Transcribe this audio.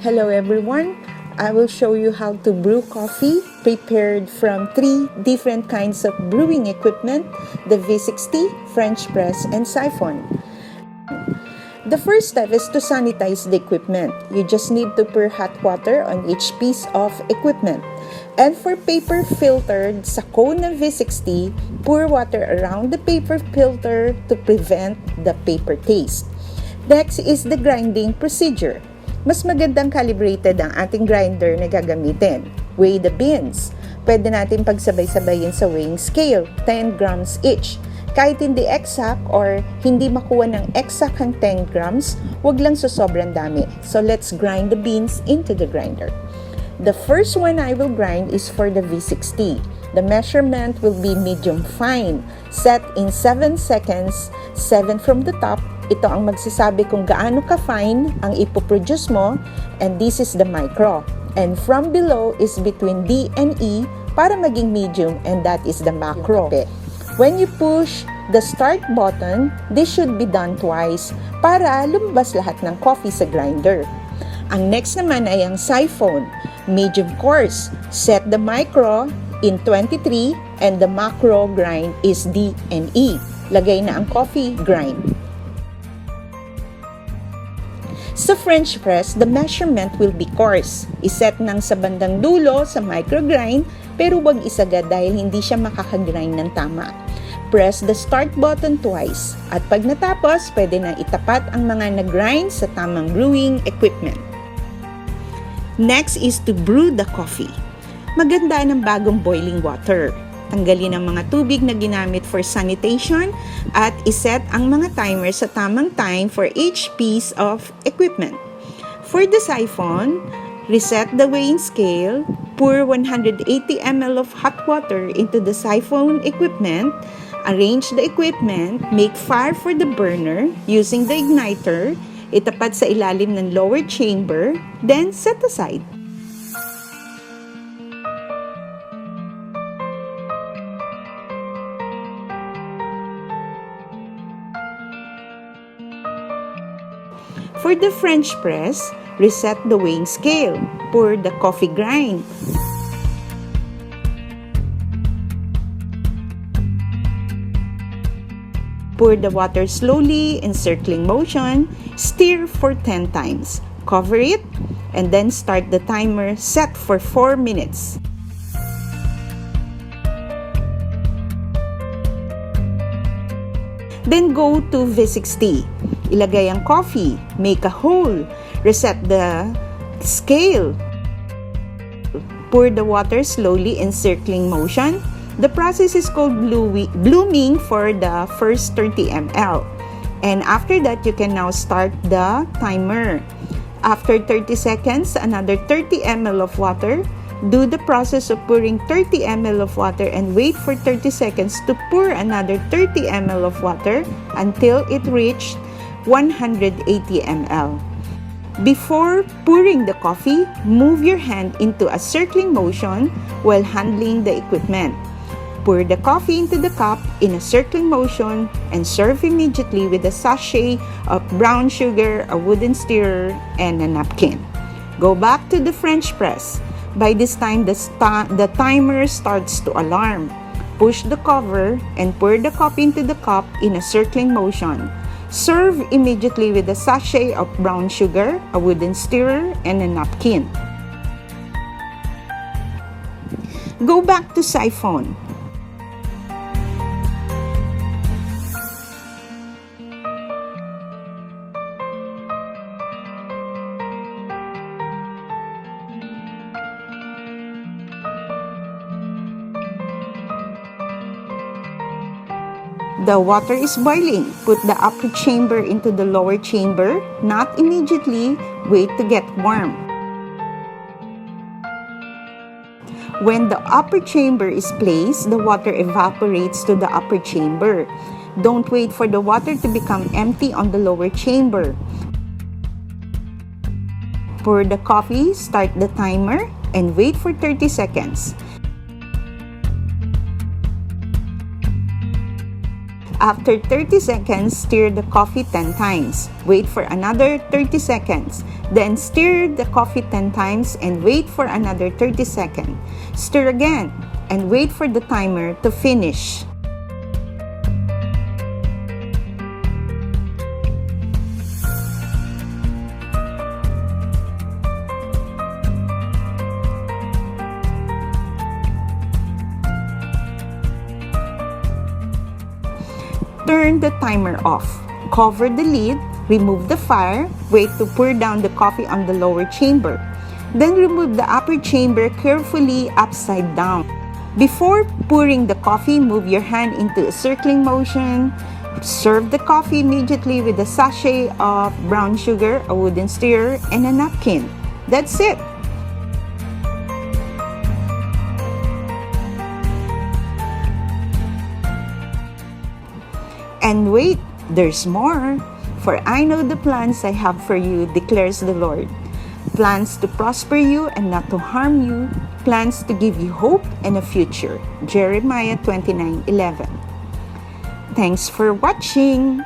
Hello everyone, I will show you how to brew coffee prepared from 3 different kinds of brewing equipment, the V60, French press, and Siphon. The first step is to sanitize the equipment. You just need to pour hot water on each piece of equipment. And for paper filtered sa cone ng V60, pour water around the paper filter to prevent the paper taste. Next is the grinding procedure. Mas magandang calibrated ang ating grinder na gagamitin. Weigh the beans. Pwede natin pagsabay-sabayin sa weighing scale, 10 grams each. Kahit hindi exact or hindi makuha ng exact ang 10 grams, wag lang sobrang dami. So let's grind the beans into the grinder. The first one I will grind is for the V60. The measurement will be medium fine, set in 7 seconds, 7 from the top. Ito ang magsasabi kung gaano ka-fine ang ipoproduce mo, and this is the micro. And from below is between D and E para maging medium, and that is the macro. When you push the start button, this should be done twice para lumabas lahat ng coffee sa grinder. Ang next naman ay ang siphon, medium coarse. Set the micro in 23 and the macro grind is D and E. Lagay na ang coffee, grind. Sa French press, the measurement will be coarse. Iset nang sa bandang dulo sa microgrind, pero wag isagad dahil hindi siya makakagrind ng tama. Press the start button twice. At pag natapos, pwede na itapat ang mga nag-grind sa tamang brewing equipment. Next is to brew the coffee. Maganda ng bagong boiling water. Tanggalin ang mga tubig na ginamit for sanitation at iset ang mga timer sa tamang time for each piece of equipment. For the siphon, reset the weighing scale, pour 180 ml of hot water into the siphon equipment, arrange the equipment, make fire for the burner using the igniter, itapat sa ilalim ng lower chamber, then set aside. For the French press, reset the weighing scale. Pour the coffee grind. Pour the water slowly in circling motion. Stir for 10 times. Cover it and then start the timer set for 4 minutes. Then go to V60. Ilagay ang coffee, make a hole, reset the scale. Pour the water slowly in circling motion. The process is called blooming for the first 30 ml. And after that, you can now start the timer. After 30 seconds, another 30 ml of water. Do the process of pouring 30 ml of water and wait for 30 seconds to pour another 30 ml of water until it reached 180 ml. Before pouring the coffee, move your hand into a circling motion while handling the equipment. Pour the coffee into the cup in a circling motion and serve immediately with a sachet of brown sugar, a wooden stirrer, and a napkin. Go back to the French press. By this time, the timer starts to alarm. Push the cover and pour the coffee into the cup in a circling motion. Serve immediately with a sachet of brown sugar, a wooden stirrer, and a napkin. Go back to siphon. The water is boiling. Put the upper chamber into the lower chamber. Not immediately. Wait to get warm. When the upper chamber is placed, the water evaporates to the upper chamber. Don't wait for the water to become empty on the lower chamber. Pour the coffee, start the timer, and wait for 30 seconds. After 30 seconds, stir the coffee 10 times. Wait for another 30 seconds. Then stir the coffee 10 times and wait for another 30 seconds. Stir again and wait for the timer to finish. Turn the timer off. Cover the lid, remove the fire, wait to pour down the coffee on the lower chamber. Then remove the upper chamber carefully upside down. Before pouring the coffee, move your hand into a circling motion. Serve the coffee immediately with a sachet of brown sugar, a wooden stirrer, and a napkin. That's it! And wait, there's more. For I know the plans I have for you, declares the Lord. Plans to prosper you and not to harm you. Plans to give you hope and a future. Jeremiah 29:11. Thanks for watching.